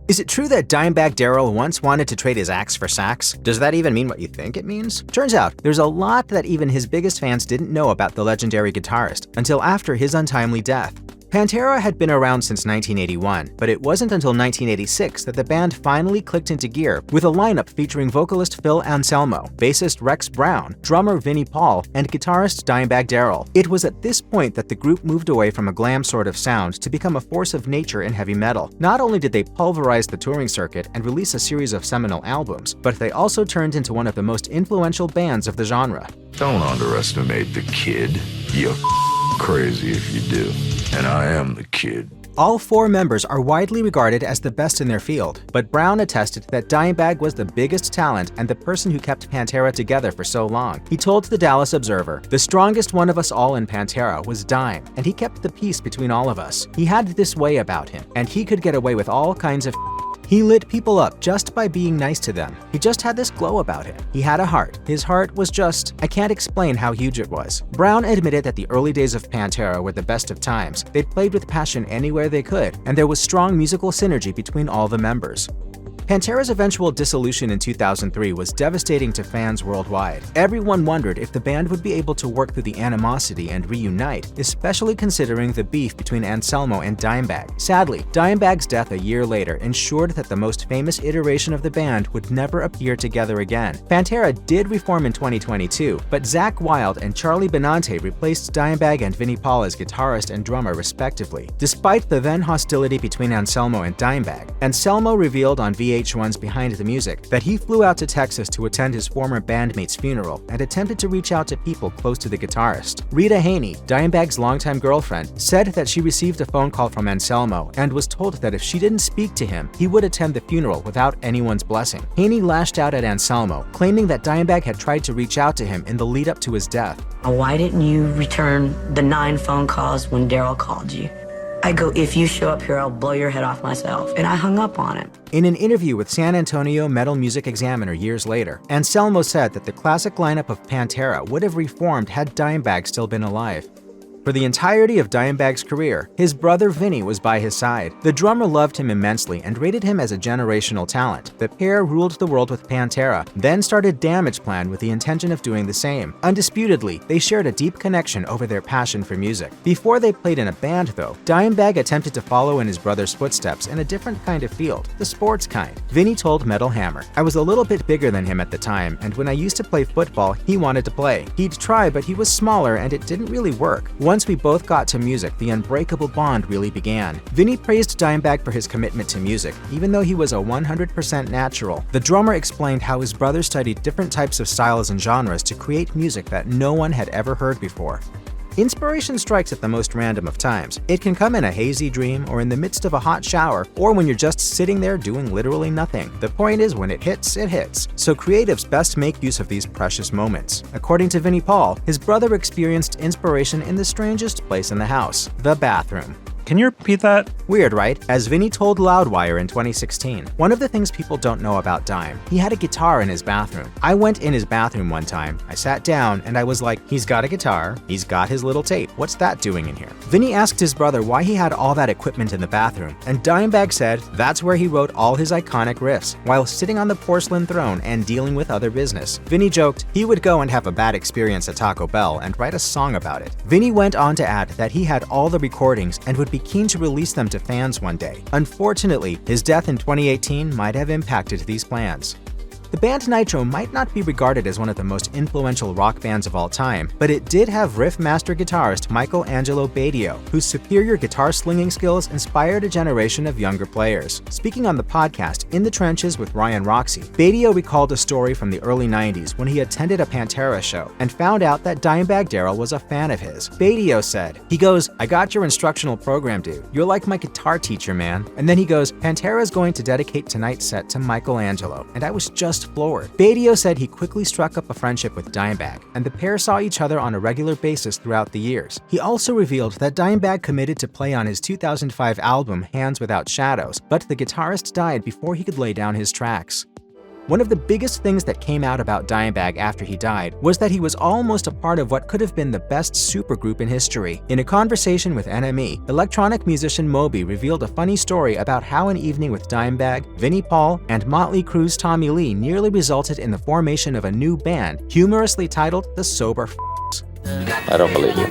Is it true that Dimebag Darrell once wanted to trade his axe for sax? Does that even mean what you think it means? Turns out, there's a lot that even his biggest fans didn't know about the legendary guitarist until after his untimely death. Pantera had been around since 1981, but it wasn't until 1986 that the band finally clicked into gear with a lineup featuring vocalist Phil Anselmo, bassist Rex Brown, drummer Vinnie and guitarist Dimebag Darrell. It was at this point that the group moved away from a glam sort of sound to become a force of nature in heavy metal. Not only did they pulverize the touring circuit and release a series of seminal albums, but they also turned into one of the most influential bands of the genre. Don't underestimate the kid. You're crazy if you do. And I am the kid. All four members are widely regarded as the best in their field, but Brown attested that Dimebag was the biggest talent and the person who kept Pantera together for so long. He told the Dallas Observer, "The strongest one of us all in Pantera was Dime, and he kept the peace between all of us. He had this way about him, and he could get away with all kinds of He lit people up just by being nice to them. He just had this glow about him. He had a heart. His heart was just, I can't explain how huge it was." Brown admitted that the early days of Pantera were the best of times. They'd played with passion anywhere they could, and there was strong musical synergy between all the members. Pantera's eventual dissolution in 2003 was devastating to fans worldwide. Everyone wondered if the band would be able to work through the animosity and reunite, especially considering the beef between Anselmo and Dimebag. Sadly, Dimebag's death a year later ensured that the most famous iteration of the band would never appear together again. Pantera did reform in 2022, but Zakk Wylde and Charlie Benante replaced Dimebag and Vinnie as guitarist and drummer respectively. Despite the then hostility between Anselmo and Dimebag, Anselmo revealed on VH1's Behind the Music that he flew out to Texas to attend his former bandmate's funeral and attempted to reach out to people close to the guitarist. Rita Haney, Dimebag's longtime girlfriend, said that she received a phone call from Anselmo and was told that if she didn't speak to him, he would attend the funeral without anyone's blessing. Haney lashed out at Anselmo, claiming that Dimebag had tried to reach out to him in the lead up to his death. "Why didn't you return the 9 phone calls when Darrell called you?" I go, "If you show up here, I'll blow your head off myself." And I hung up on him. In an interview with San Antonio Metal Music Examiner years later, Anselmo said that the classic lineup of Pantera would have reformed had Dimebag still been alive. For the entirety of Dimebag's career, his brother Vinnie was by his side. The drummer loved him immensely and rated him as a generational talent. The pair ruled the world with Pantera, then started Damageplan with the intention of doing the same. Undisputedly, they shared a deep connection over their passion for music. Before they played in a band, though, Dimebag attempted to follow in his brother's footsteps in a different kind of field, the sports kind. Vinnie told Metal Hammer, "I was a little bit bigger than him at the time, and when I used to play football, he wanted to play. He'd try, but he was smaller and it didn't really work. Once we both got to music, the unbreakable bond really began." Vinnie praised Dimebag for his commitment to music, even though he was a 100% natural. The drummer explained how his brother studied different types of styles and genres to create music that no one had ever heard before. Inspiration strikes at the most random of times. It can come in a hazy dream, or in the midst of a hot shower, or when you're just sitting there doing literally nothing. The point is, when it hits, it hits. So creatives best make use of these precious moments. According to Vinnie, his brother experienced inspiration in the strangest place in the house, the bathroom. Can you repeat that? Weird, right? As Vinnie told Loudwire in 2016, "One of the things people don't know about Dime, he had a guitar in his bathroom. I went in his bathroom one time, I sat down, and I was like, he's got a guitar, he's got his little tape, what's that doing in here?" Vinnie asked his brother why he had all that equipment in the bathroom, and Dimebag said that's where he wrote all his iconic riffs, while sitting on the porcelain throne and dealing with other business. Vinnie joked he would go and have a bad experience at Taco Bell and write a song about it. Vinnie went on to add that he had all the recordings and would be keen to release them to fans one day. Unfortunately, his death in 2018 might have impacted these plans. The band Nitro might not be regarded as one of the most influential rock bands of all time, but it did have riff master guitarist Angelo Batio, whose superior guitar slinging skills inspired a generation of younger players. Speaking on the podcast In the Trenches with Ryan Roxy, Batio recalled a story from the early 90s when he attended a Pantera show and found out that Dimebag Darrell was a fan of his. Batio said, he goes, "I got your instructional program, dude. You're like my guitar teacher, man." And then he goes, "Pantera is going to dedicate tonight's set to Angelo," and I was just floored. Batio said he quickly struck up a friendship with Dimebag, and the pair saw each other on a regular basis throughout the years. He also revealed that Dimebag committed to play on his 2005 album Hands Without Shadows, but the guitarist died before he could lay down his tracks. One of the biggest things that came out about Dimebag after he died was that he was almost a part of what could have been the best supergroup in history. In a conversation with NME, electronic musician Moby revealed a funny story about how an evening with Dimebag, Vinnie Paul, and Motley Crue's Tommy Lee nearly resulted in the formation of a new band, humorously titled the Sober F***s. I don't believe you.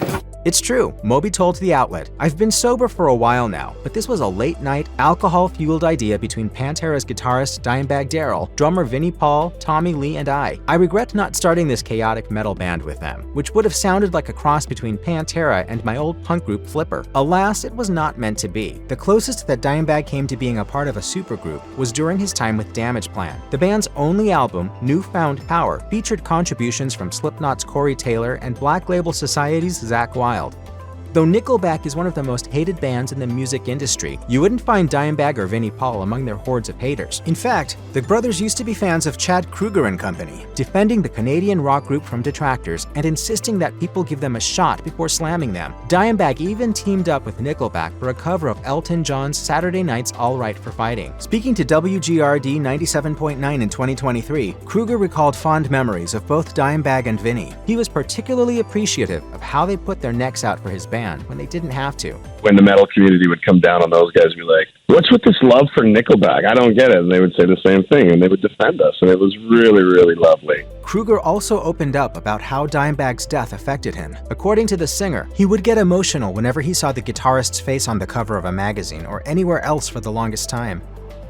It's true, Moby told the outlet. I've been sober for a while now, but this was a late-night, alcohol-fueled idea between Pantera's guitarist Dimebag Darrell, drummer Vinnie Paul, Tommy Lee, and I. I regret not starting this chaotic metal band with them, which would have sounded like a cross between Pantera and my old punk group Flipper. Alas, it was not meant to be. The closest that Dimebag came to being a part of a supergroup was during his time with Damageplan. The band's only album, New Found Power, featured contributions from Slipknot's Corey Taylor and Black Label Society's Zakk Wylde. Though Nickelback is one of the most hated bands in the music industry, you wouldn't find Dimebag or Vinnie Paul among their hordes of haters. In fact, the brothers used to be fans of Chad Kroeger and company, defending the Canadian rock group from detractors and insisting that people give them a shot before slamming them. Dimebag even teamed up with Nickelback for a cover of Elton John's Saturday Night's All Right for Fighting. Speaking to WGRD 97.9 in 2023, Kroeger recalled fond memories of both Dimebag and Vinnie. He was particularly appreciative of how they put their necks out for his band when they didn't have to. When the metal community would come down on those guys and be like, what's with this love for Nickelback? I don't get it. And they would say the same thing, and they would defend us, and it was really, really lovely. Kroeger also opened up about how Dimebag's death affected him. According to the singer, he would get emotional whenever he saw the guitarist's face on the cover of a magazine or anywhere else for the longest time.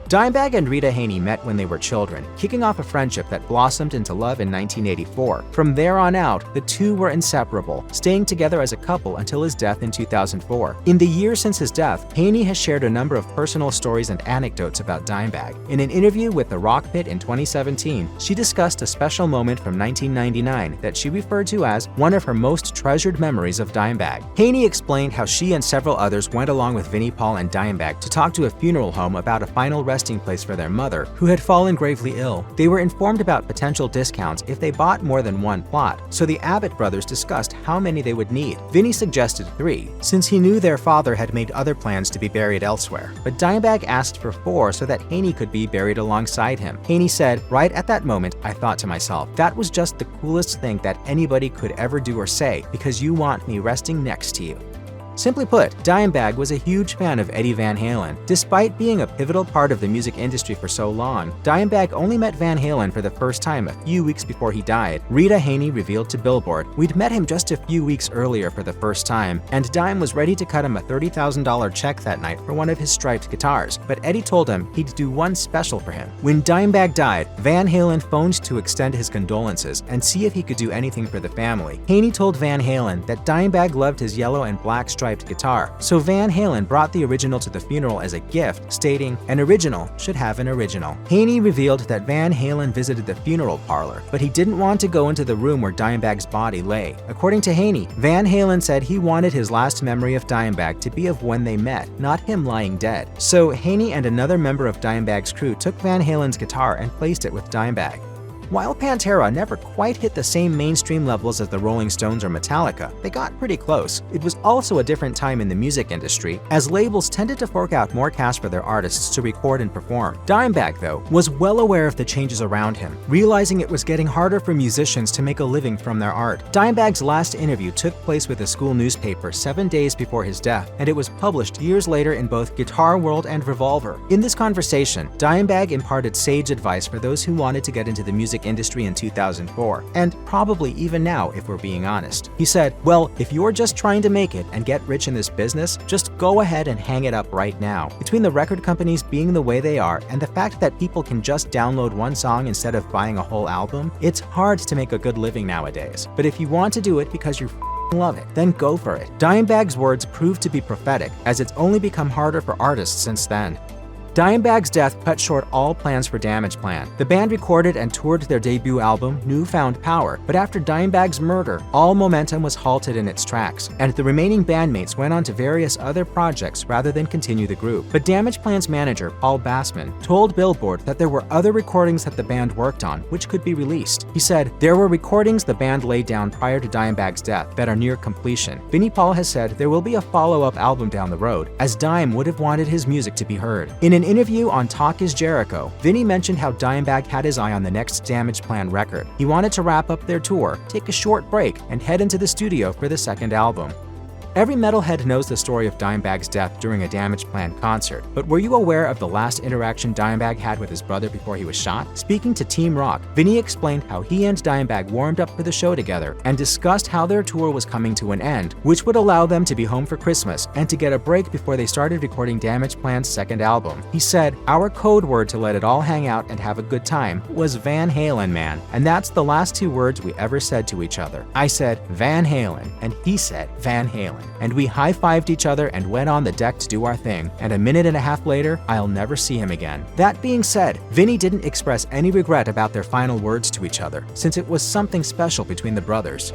Dimebag and Rita Haney met when they were children, kicking off a friendship that blossomed into love in 1984. From there on out, the two were inseparable, staying together as a couple until his death in 2004. In the years since his death, Haney has shared a number of personal stories and anecdotes about Dimebag. In an interview with The Rock Pit in 2017, she discussed a special moment from 1999 that she referred to as one of her most treasured memories of Dimebag. Haney explained how she and several others went along with Vinnie Paul and Dimebag to talk to a funeral home about a final resting place for their mother, who had fallen gravely ill. They were informed about potential discounts if they bought more than one plot, so the Abbott brothers discussed how many they would need. Vinnie suggested 3, since he knew their father had made other plans to be buried elsewhere. But Dimebag asked for 4 so that Haney could be buried alongside him. Haney said, "Right at that moment, I thought to myself, that was just the coolest thing that anybody could ever do or say, because you want me resting next to you." Simply put, Dimebag was a huge fan of Eddie Van Halen. Despite being a pivotal part of the music industry for so long, Dimebag only met Van Halen for the first time a few weeks before he died. Rita Haney revealed to Billboard, "We'd met him just a few weeks earlier for the first time, and Dime was ready to cut him a $30,000 check that night for one of his striped guitars, but Eddie told him he'd do one special for him." When Dimebag died, Van Halen phoned to extend his condolences and see if he could do anything for the family. Haney told Van Halen that Dimebag loved his yellow and black striped guitar, so Van Halen brought the original to the funeral as a gift, stating, "An original should have an original." Haney revealed that Van Halen visited the funeral parlor, but he didn't want to go into the room where Dimebag's body lay. According to Haney, Van Halen said he wanted his last memory of Dimebag to be of when they met, not him lying dead. So Haney and another member of Dimebag's crew took Van Halen's guitar and placed it with Dimebag. While Pantera never quite hit the same mainstream levels as the Rolling Stones or Metallica, they got pretty close. It was also a different time in the music industry, as labels tended to fork out more cash for their artists to record and perform. Dimebag, though, was well aware of the changes around him, realizing it was getting harder for musicians to make a living from their art. Dimebag's last interview took place with a school newspaper 7 days before his death, and it was published years later in both Guitar World and Revolver. In this conversation, Dimebag imparted sage advice for those who wanted to get into the music industry in 2004, and probably even now if we're being honest. He said, "Well, if you're just trying to make it and get rich in this business, just go ahead and hang it up right now." Between the record companies being the way they are and the fact that people can just download one song instead of buying a whole album, it's hard to make a good living nowadays. But if you want to do it because you love it, then go for it. Dimebag's words proved to be prophetic, as it's only become harder for artists since then. Dimebag's death cut short all plans for Damageplan. The band recorded and toured their debut album, New Found Power, but after Dimebag's murder, all momentum was halted in its tracks, and the remaining bandmates went on to various other projects rather than continue the group. But Damageplan's manager, Paul Bassman, told Billboard that there were other recordings that the band worked on which could be released. He said, "There were recordings the band laid down prior to Dimebag's death that are near completion. Vinnie Paul has said there will be a follow-up album down the road, as Dime would have wanted his music to be heard." In an interview on Talk is Jericho, Vinnie mentioned how Dimebag had his eye on the next Damageplan record. He wanted to wrap up their tour, take a short break, and head into the studio for the second album. Every metalhead knows the story of Dimebag's death during a Damageplan concert, but were you aware of the last interaction Dimebag had with his brother before he was shot? Speaking to Team Rock, Vinnie explained how he and Dimebag warmed up for the show together and discussed how their tour was coming to an end, which would allow them to be home for Christmas and to get a break before they started recording Damageplan's second album. He said, "Our code word to let it all hang out and have a good time was Van Halen, man, and that's the last 2 words we ever said to each other. I said, Van Halen, and he said, Van Halen. And we high-fived each other and went on the deck to do our thing, and a minute and a half later, I'll never see him again." That being said, Vinnie didn't express any regret about their final words to each other, since it was something special between the brothers.